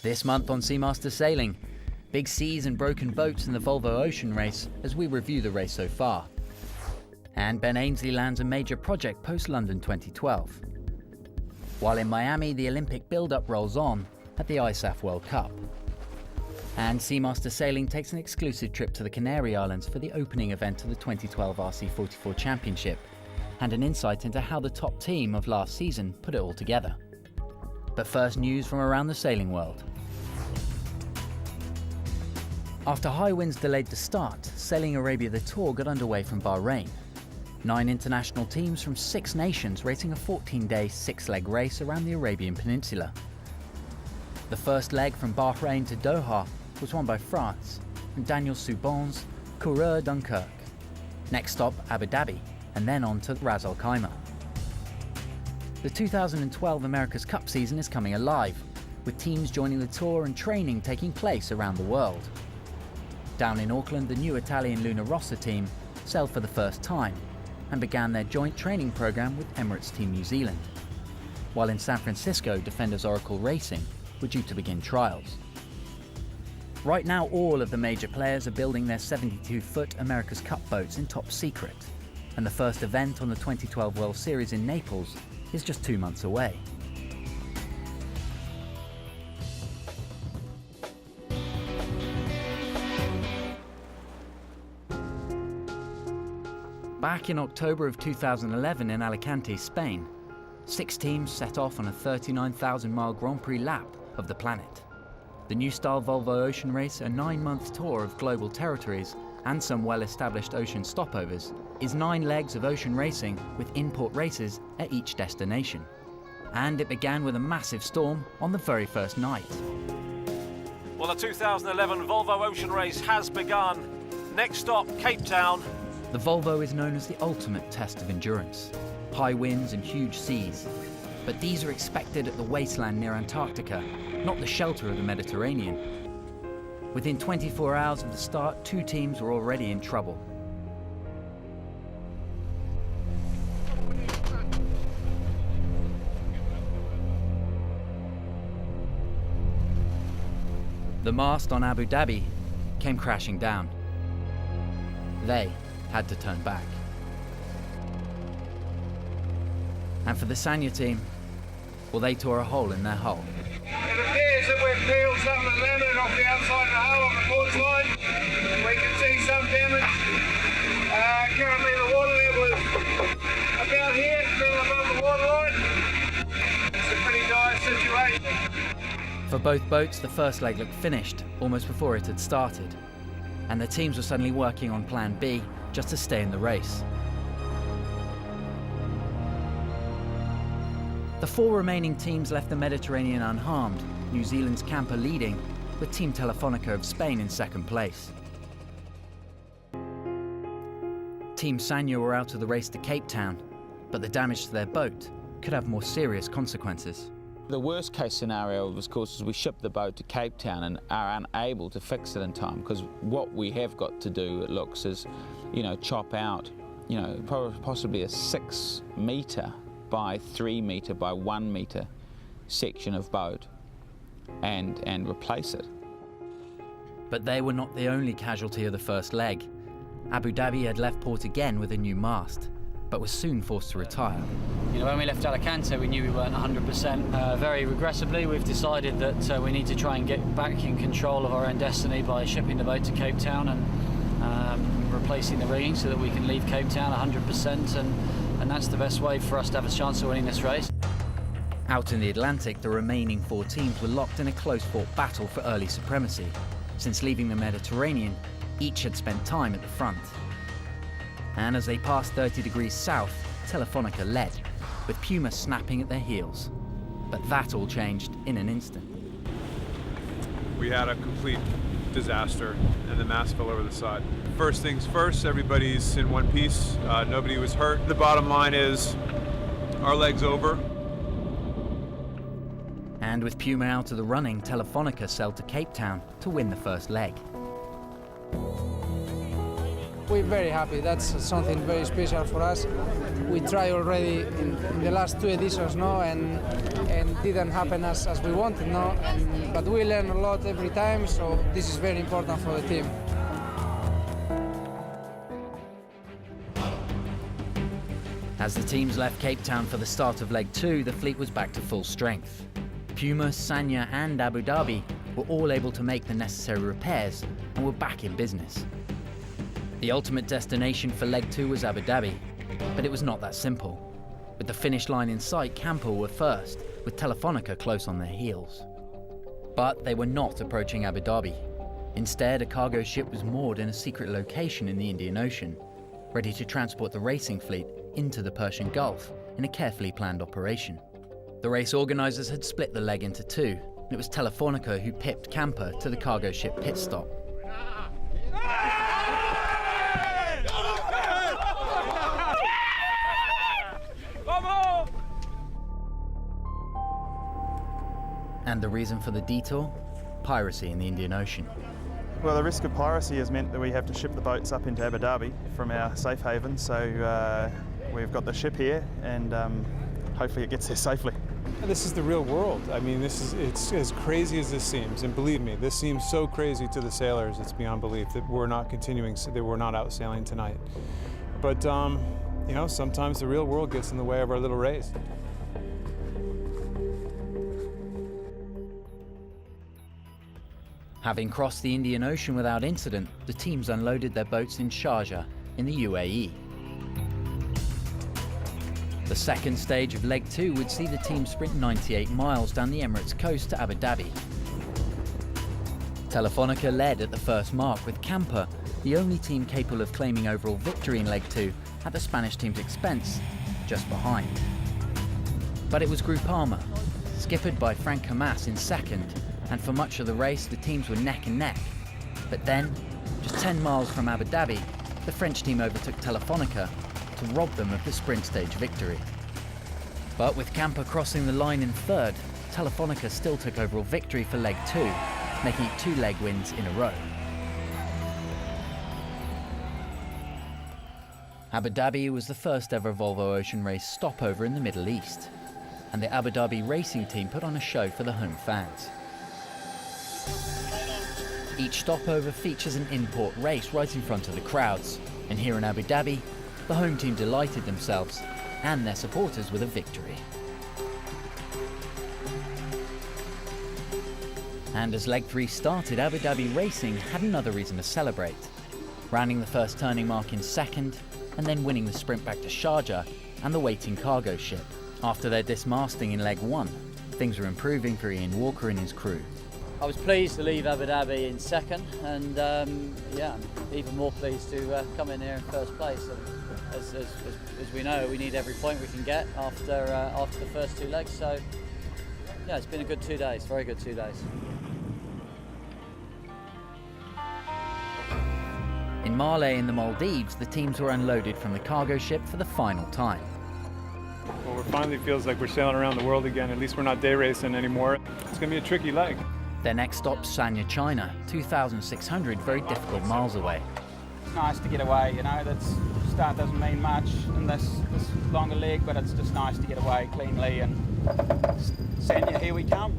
This month on Seamaster Sailing, big seas and broken boats in the Volvo Ocean Race as we review the race so far. And Ben Ainslie lands a major project post-London 2012. While in Miami, the Olympic build-up rolls on at the ISAF World Cup. And Seamaster Sailing takes an exclusive trip to the Canary Islands for the opening event of the 2012 RC44 Championship, and an insight into how the top team of last season put it all together. But first, news from around the sailing world. After high winds delayed the start, Sailing Arabia the Tour got underway from Bahrain. 9 international teams from 6 nations racing a 14-day, 6-leg race around the Arabian Peninsula. The first leg from Bahrain to Doha was won by France and Daniel Subon's Coureur Dunkirk. Next stop, Abu Dhabi, and then on to Ras Al Khaimah. The 2012 America's Cup season is coming alive, with teams joining the tour and training taking place around the world. Down in Auckland, the new Italian Luna Rossa team sailed for the first time and began their joint training program with Emirates Team New Zealand. While in San Francisco, Defenders Oracle Racing were due to begin trials. Right now, all of the major players are building their 72-foot America's Cup boats in top secret, and the first event on the 2012 World Series in Naples is just 2 months away. Back in October of 2011 in Alicante, Spain, 6 teams set off on a 39,000-mile Grand Prix lap of the planet. The new style Volvo Ocean Race, a 9-month tour of global territories and some well-established ocean stopovers, is 9 legs of ocean racing with import races at each destination. And it began with a massive storm on the very first night. Well, the 2011 Volvo Ocean Race has begun. Next stop, Cape Town. The Volvo is known as the ultimate test of endurance. High winds and huge seas. But these are expected at the wasteland near Antarctica, not the shelter of the Mediterranean. Within 24 hours of the start, 2 teams were already in trouble. The mast on Abu Dhabi came crashing down. They had to turn back. And for the Sanya team, well, they tore a hole in their hull. It appears that we've peeled some of the lemon off the outside of the hull on the port side. We can see some damage. Currently the water level is about here, still above the waterline. It's a pretty dire situation. For both boats, the first leg looked finished almost before it had started, and the teams were suddenly working on plan B just to stay in the race. The 4 remaining teams left the Mediterranean unharmed, New Zealand's camper leading, with Team Telefonica of Spain in second place. Team Sanya were out of the race to Cape Town, but the damage to their boat could have more serious consequences. The worst case scenario, of course, is we ship the boat to Cape Town and are unable to fix it in time, because what we have got to do, it looks, is, chop out, possibly a 6 metre by 3 metre by 1 metre section of boat and replace it. But they were not the only casualty of the first leg. Abu Dhabi had left port again with a new mast, but was soon forced to retire. When we left Alicante, we knew we weren't 100%. Very regrettably, we've decided that we need to try and get back in control of our own destiny by shipping the boat to Cape Town and replacing the rigging so that we can leave Cape Town 100%, and that's the best way for us to have a chance of winning this race. Out in the Atlantic, the remaining 4 teams were locked in a close-fought battle for early supremacy. Since leaving the Mediterranean, each had spent time at the front. And as they passed 30 degrees south, Telefonica led, with Puma snapping at their heels. But that all changed in an instant. We had a complete disaster, and the mast fell over the side. First things first, everybody's in one piece. Nobody was hurt. The bottom line is, our leg's over. And with Puma out of the running, Telefonica sailed to Cape Town to win the first leg. We're very happy. That's something very special for us. We tried already in the last 2 editions, no, and didn't happen as we wanted, no. But we learn a lot every time, so this is very important for the team. As the teams left Cape Town for the start of Leg 2, the fleet was back to full strength. Puma, Sanya and Abu Dhabi were all able to make the necessary repairs and were back in business. The ultimate destination for Leg 2 was Abu Dhabi, but it was not that simple. With the finish line in sight, Campo were first, with Telefonica close on their heels. But they were not approaching Abu Dhabi. Instead, a cargo ship was moored in a secret location in the Indian Ocean, ready to transport the racing fleet into the Persian Gulf in a carefully planned operation. The race organisers had split the leg into two, and it was Telefonica who pipped Camper to the cargo ship pit stop. And the reason for the detour? Piracy in the Indian Ocean. Well, the risk of piracy has meant that we have to ship the boats up into Abu Dhabi from our safe haven, so we've got the ship here and hopefully it gets there safely. This is the real world. I mean, it's as crazy as this seems, and believe me, this seems so crazy to the sailors, it's beyond belief that we're not continuing, that we're not out sailing tonight. But, you know, sometimes the real world gets in the way of our little race. Having crossed the Indian Ocean without incident, the teams unloaded their boats in Sharjah in the UAE. The second stage of Leg 2 would see the team sprint 98 miles down the Emirates coast to Abu Dhabi. Telefonica led at the first mark, with Camper, the only team capable of claiming overall victory in Leg 2, at the Spanish team's expense, just behind. But it was Groupama, skippered by Frank Hamas in second, and for much of the race the teams were neck and neck. But then, just 10 miles from Abu Dhabi, the French team overtook Telefonica to rob them of the sprint stage victory. But with Camper crossing the line in third, Telefonica still took overall victory for Leg 2, making it 2 leg wins in a row. Abu Dhabi was the first ever Volvo Ocean Race stopover in the Middle East, and the Abu Dhabi racing team put on a show for the home fans. Each stopover features an in-port race right in front of the crowds, and here in Abu Dhabi, the home team delighted themselves and their supporters with a victory. And as Leg 3 started, Abu Dhabi Racing had another reason to celebrate, rounding the first turning mark in second, and then winning the sprint back to Sharjah and the waiting cargo ship. After their dismasting in Leg 1, things were improving for Ian Walker and his crew. I was pleased to leave Abu Dhabi in second, and yeah, even more pleased to come in here in first place. And as we know, we need every point we can get after the first 2 legs. So yeah, it's been a good 2 days, very good 2 days. In Male in the Maldives, the teams were unloaded from the cargo ship for the final time. Well, it finally feels like we're sailing around the world again. At least we're not day racing anymore. It's going to be a tricky leg. Their next stop, Sanya, China, 2,600 very difficult miles away. It's nice to get away, you know. That start doesn't mean much in this longer leg, but it's just nice to get away cleanly. And Sanya, here we come.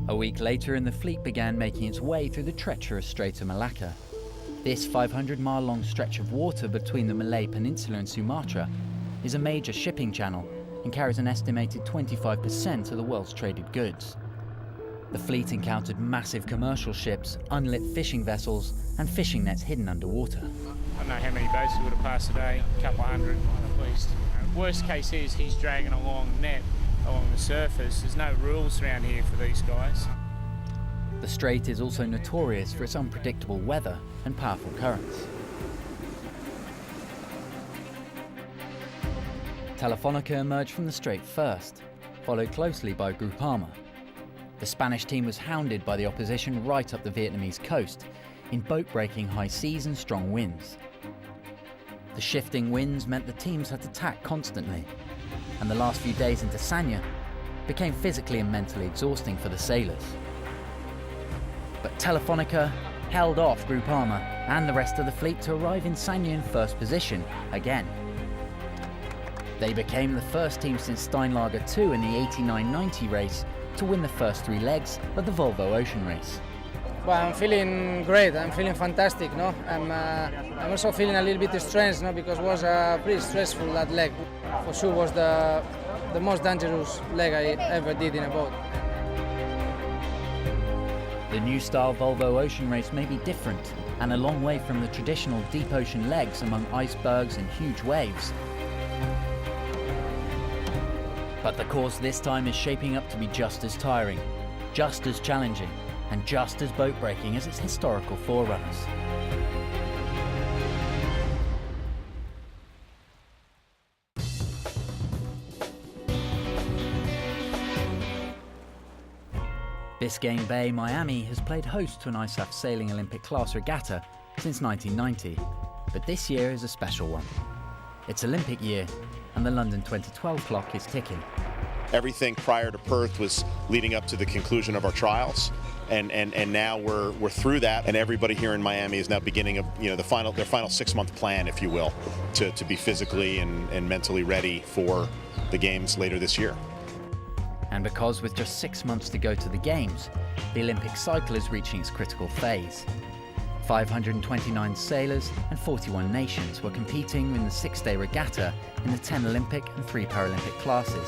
A week later, and the fleet began making its way through the treacherous Strait of Malacca. This 500-mile-long stretch of water between the Malay Peninsula and Sumatra is a major shipping channel and carries an estimated 25% of the world's traded goods. The fleet encountered massive commercial ships, unlit fishing vessels, and fishing nets hidden underwater. I don't know how many boats we would have passed today, a couple of hundred at least. Worst case is he's dragging a long net along the surface. There's no rules around here for these guys. The strait is also notorious for its unpredictable weather and powerful currents. Telefonica emerged from the strait first, followed closely by Groupama. The Spanish team was hounded by the opposition right up the Vietnamese coast, in boat-breaking high seas and strong winds. The shifting winds meant the teams had to tack constantly, and the last few days into Sanya became physically and mentally exhausting for the sailors. But Telefonica held off Groupama and the rest of the fleet to arrive in Sanya in first position again. They became the first team since Steinlager 2 in the 89-90 race to win the first 3 legs of the Volvo Ocean Race. Well, I'm feeling great. I'm feeling fantastic. No, I'm also feeling a little bit strange, no, because it was pretty stressful that leg. For sure, was the most dangerous leg I ever did in a boat. The new style Volvo Ocean Race may be different and a long way from the traditional deep ocean legs among icebergs and huge waves. But the course this time is shaping up to be just as tiring, just as challenging, and just as boat-breaking as its historical forerunners. Biscayne Bay, Miami has played host to an ISAF Sailing Olympic class regatta since 1990, but this year is a special one. It's Olympic year, and the London 2012 clock is ticking. Everything prior to Perth was leading up to the conclusion of our trials, and now we're through that, and everybody here in Miami is now beginning their final 6-month plan, if you will, to be physically and mentally ready for the games later this year. And because with just 6 months to go to the Games, the Olympic cycle is reaching its critical phase. 529 sailors and 41 nations were competing in the 6-day regatta in the 10 Olympic and 3 Paralympic classes.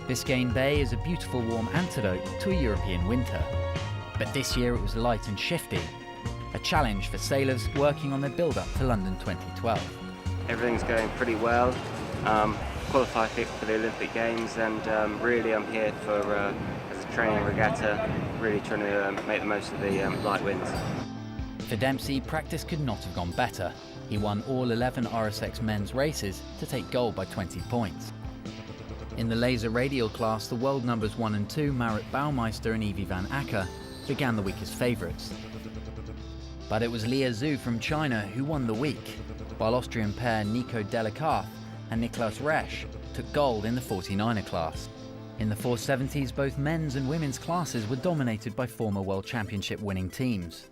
Biscayne Bay is a beautiful warm antidote to a European winter. But this year it was light and shifty, a challenge for sailors working on their build-up to London 2012. Everything's going pretty well. Qualified fit for the Olympic Games, and really I'm here for as a training regatta, really trying to make the most of the light winds. For Dempsey, practice could not have gone better. He won all 11 RSX men's races to take gold by 20 points. In the laser radial class, the world numbers 1 and 2, Marit Baumeister and Evie van Acker, began the week as favourites. But it was Lia Zhu from China who won the week, while Austrian pair Nico Delacarth and Niklas Resch took gold in the 49er class. In the 470s, both men's and women's classes were dominated by former World Championship winning teams.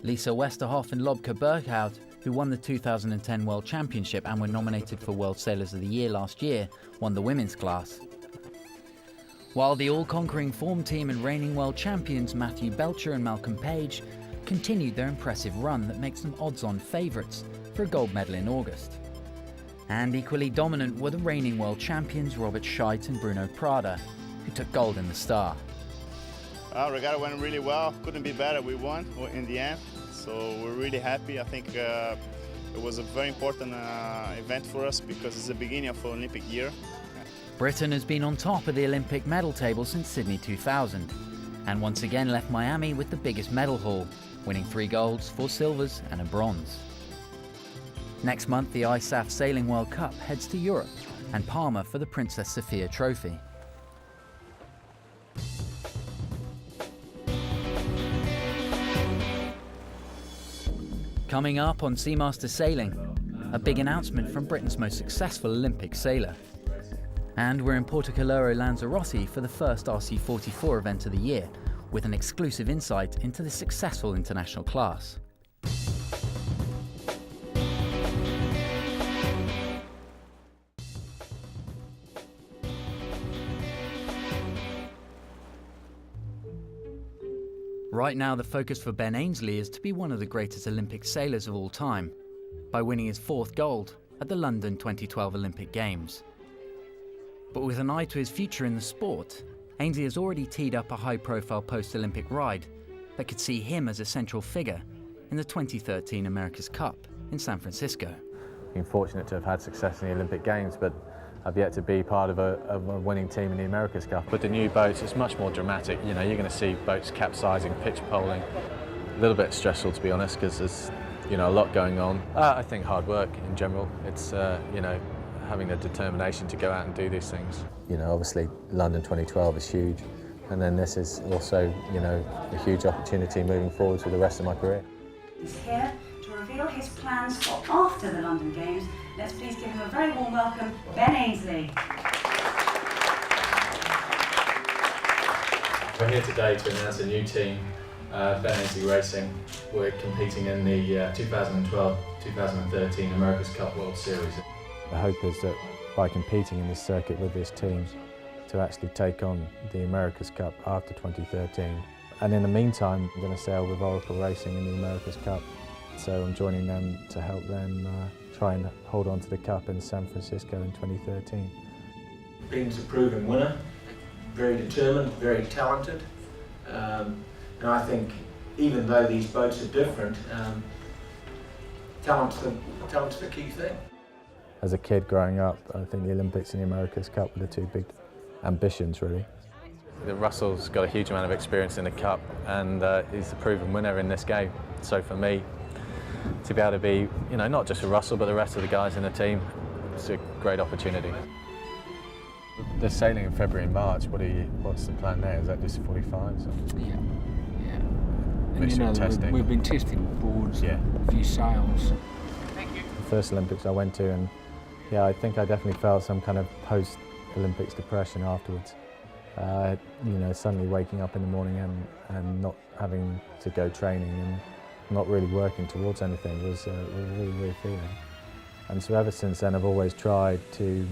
Lisa Westerhoff and Lobke Berghout, who won the 2010 World Championship and were nominated for World Sailors of the Year last year, won the women's class. While the all-conquering form team and reigning world champions Matthew Belcher and Malcolm Page continued their impressive run that makes them odds-on favourites for a gold medal in August. And equally dominant were the reigning world champions Robert Scheidt and Bruno Prada, who took gold in the Star. Regatta went really well, couldn't be better, we won in the end, so we're really happy. I think it was a very important event for us because it's the beginning of the Olympic year. Britain has been on top of the Olympic medal table since Sydney 2000, and once again left Miami with the biggest medal haul, winning 3 golds, 4 silvers and a bronze. Next month, the ISAF Sailing World Cup heads to Europe and Palma for the Princess Sophia Trophy. Coming up on Seamaster Sailing, a big announcement from Britain's most successful Olympic sailor. And we're in Portocoloro Lanzarote for the first RC44 event of the year, with an exclusive insight into the successful international class. Right now, the focus for Ben Ainslie is to be one of the greatest Olympic sailors of all time, by winning his 4th gold at the London 2012 Olympic Games. But with an eye to his future in the sport, Ainslie has already teed up a high-profile post-Olympic ride that could see him as a central figure in the 2013 America's Cup in San Francisco. Been fortunate to have had success in the Olympic Games, but I've yet to be part of a winning team in the America's Cup. With the new boats, it's much more dramatic. You know, you're going to see boats capsizing, pitch poling. A little bit stressful, to be honest, because there's, you know, a lot going on. I think hard work in general. It's, you know, having the determination to go out and do these things. You know, obviously London 2012 is huge, and then this is also, you know, a huge opportunity moving forward for the rest of my career. He's here to reveal his plans for after the London Games. Let's please give him a very warm welcome, Ben Ainslie. We're here today to announce a new team, Ben Racing. We're competing in the 2012-2013 America's Cup World Series. The hope is that by competing in this circuit with this team, to actually take on the America's Cup after 2013. And in the meantime, I'm going to sail with Oracle Racing in the America's Cup. So I'm joining them to help them try and hold on to the Cup in San Francisco in 2013. Ben's a proven winner, very determined, very talented. And I think even though these boats are different, talent's the key thing. As a kid growing up, I think the Olympics and the America's Cup were the two big ambitions, really. Russell's got a huge amount of experience in the Cup, and he's the proven winner in this game. So for me, to be able to be, you know, not just for Russell, but the rest of the guys in the team, it's a great opportunity. The sailing in February and March, what's the plan there? Is that just 45s? Yeah. And you know, testing. We've been testing boards, a few sails. The first Olympics I went to, and yeah, I think I definitely felt some kind of post-Olympics depression afterwards. You know, suddenly waking up in the morning and not having to go training and not really working towards anything was a really weird feeling. And so ever since then, I've always tried to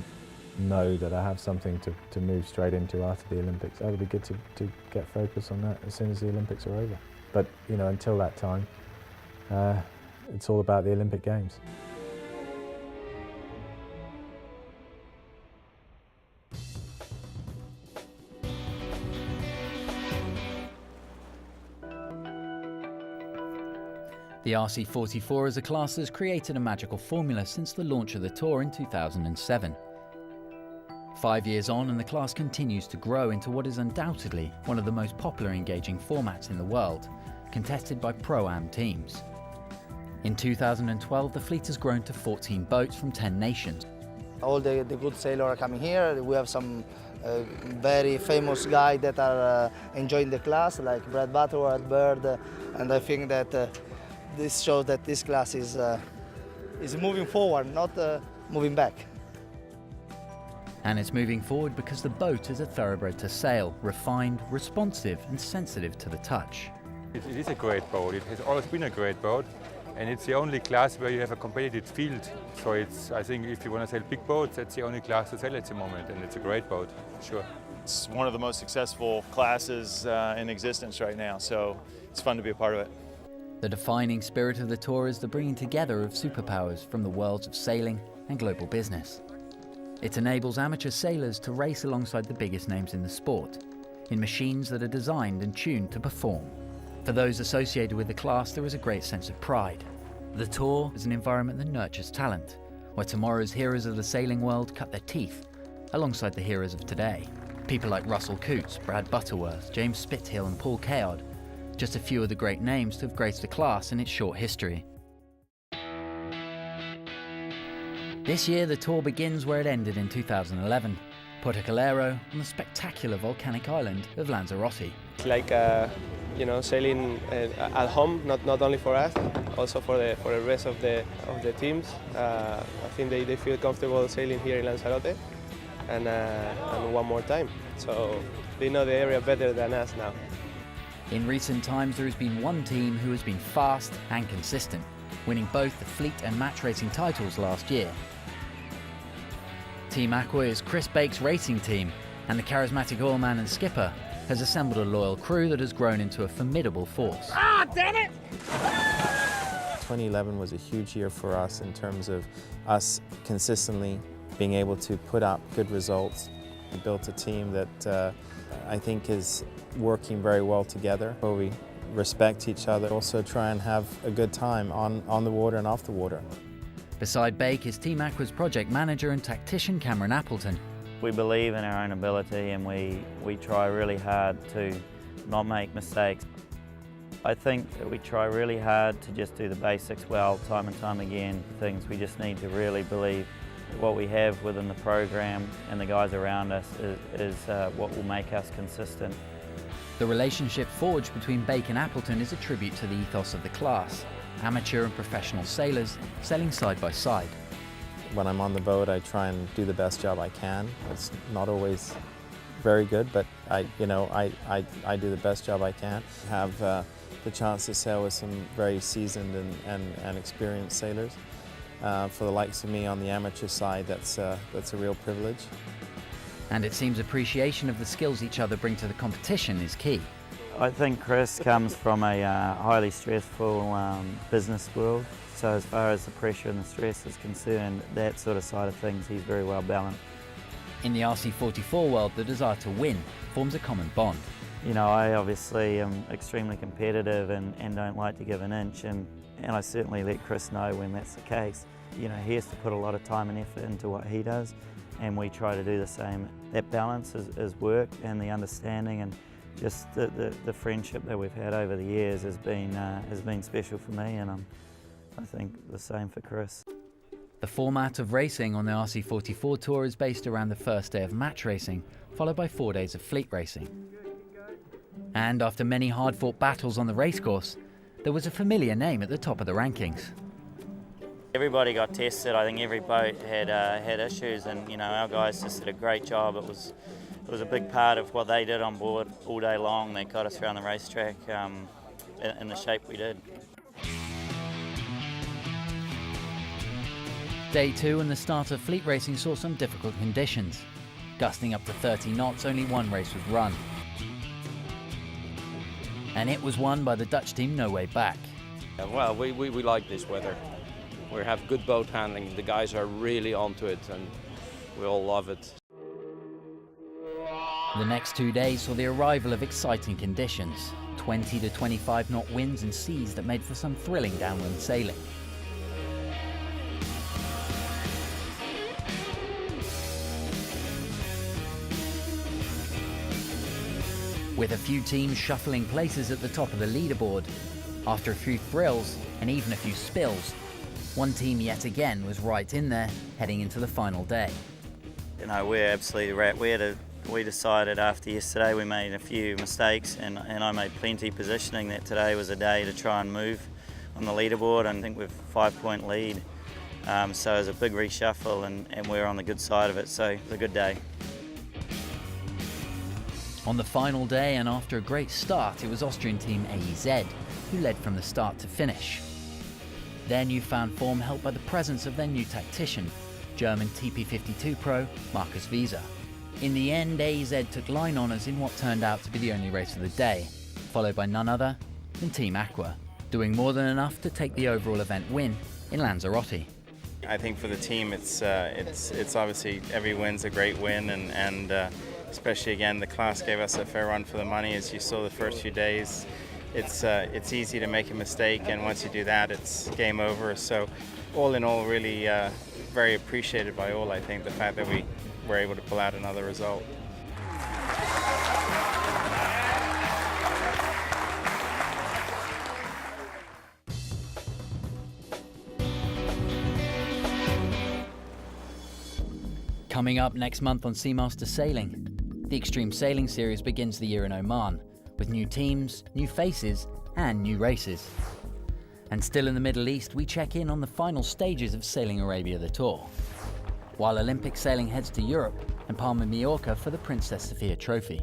know that I have something to move straight into after the Olympics. It would be good to get focused on that as soon as the Olympics are over. But you know, until that time, it's all about the Olympic Games. The RC44 as a class has created a magical formula since the launch of the tour in 2007. 5 years on, and the class continues to grow into what is undoubtedly one of the most popular engaging formats in the world, contested by Pro-Am teams. In 2012, the fleet has grown to 14 boats from 10 nations. All the good sailors are coming here. We have some very famous guys that are enjoying the class, like Brad Butterworth, Bird, and I think that this shows that this class is moving forward, not moving back. And it's moving forward because the boat is a thoroughbred to sail, refined, responsive and sensitive to the touch. It is a great boat. It has always been a great boat, and it's the only class where you have a competitive field. So I think if you want to sail big boats, that's the only class to sail at the moment, and it's a great boat, sure. It's one of the most successful classes in existence right now, so it's fun to be a part of it. The defining spirit of the tour is the bringing together of superpowers from the worlds of sailing and global business. It enables amateur sailors to race alongside the biggest names in the sport, in machines that are designed and tuned to perform. For those associated with the class, there is a great sense of pride. The tour is an environment that nurtures talent, where tomorrow's heroes of the sailing world cut their teeth alongside the heroes of today. People like Russell Coutts, Brad Butterworth, James Spithill and Paul Caod, just a few of the great names to have graced the class in its short history. This year, the tour begins where it ended in 2011, Porto Calero on the spectacular volcanic island of Lanzarote. It's like you know, sailing at home, not only for us, also for the rest of the teams. I think they feel comfortable sailing here in Lanzarote, and one more time. So they know the area better than us now. In recent times, there has been one team who has been fast and consistent, winning both the fleet and match racing titles last year. Team Aqua is Chris Bake's racing team, and the charismatic oilman and skipper has assembled a loyal crew that has grown into a formidable force. Ah, damn it! 2011 was a huge year for us in terms of us consistently being able to put up good results. We built a team that I think is working very well together, where we respect each other, also try and have a good time on the water and off the water. Beside Bake is Team Aqua's project manager and tactician Cameron Appleton. We believe in our own ability, and we try really hard to not make mistakes. I think that we try really hard to just do the basics well, time and time again. Things we just need to really believe what we have within the program and the guys around us is what will make us consistent. The relationship forged between Bake and Appleton is a tribute to the ethos of the class, amateur and professional sailors sailing side by side. When I'm on the boat, I try and do the best job I can. It's not always very good, but I do the best job I can. Have the chance to sail with some very seasoned and experienced sailors. For the likes of me on the amateur side, that's a real privilege. And it seems appreciation of the skills each other bring to the competition is key. I think Chris comes from a highly stressful business world, so as far as the pressure and the stress is concerned, that sort of side of things, he's very well balanced. In the RC44 world, the desire to win forms a common bond. You know, I obviously am extremely competitive and don't like to give an inch, and I certainly let Chris know when that's the case. You know, he has to put a lot of time and effort into what he does, and we try to do the same. That balance is work, and the understanding and just the friendship that we've had over the years has been special for me, and I think the same for Chris. The format of racing on the RC44 Tour is based around the first day of match racing, followed by 4 days of fleet racing. And after many hard-fought battles on the racecourse, there was a familiar name at the top of the rankings. Everybody got tested. I think every boat had issues, and you know, our guys just did a great job. It was a big part of what they did on board all day long. They got us around the racetrack in the shape we did. Day 2 and the start of fleet racing saw some difficult conditions. Gusting up to 30 knots, only one race was run. And it was won by the Dutch team No Way Back. Well, we like this weather. We have good boat handling. The guys are really onto it, and we all love it. The next 2 days saw the arrival of exciting conditions. 20 to 25 knot winds and seas that made for some thrilling downwind sailing. With a few teams shuffling places at the top of the leaderboard. After a few thrills and even a few spills, one team yet again was right in there, heading into the final day. You know, we're absolutely wrapped. We decided after yesterday we made a few mistakes, and I made plenty positioning that today was a day to try and move on the leaderboard. I think we've a 5-point lead, so it was a big reshuffle, and we're on the good side of it, so it was a good day. On the final day, and after a great start, it was Austrian team AEZ who led from the start to finish. Their newfound form helped by the presence of their new tactician, German TP52 pro Markus Wieser. In the end, AEZ took line honours in what turned out to be the only race of the day, followed by none other than Team Aqua, doing more than enough to take the overall event win in Lanzarote. I think for the team, it's obviously every win's a great win, and especially again, the class gave us a fair run for the money. As you saw the first few days, it's easy to make a mistake, and once you do that, it's game over. So all in all, really very appreciated by all, I think, the fact that we were able to pull out another result. Coming up next month on Seamaster Sailing, the Extreme Sailing Series begins the year in Oman, with new teams, new faces, and new races. And still in the Middle East, we check in on the final stages of Sailing Arabia the Tour, while Olympic sailing heads to Europe and Palma Mallorca for the Princess Sophia Trophy.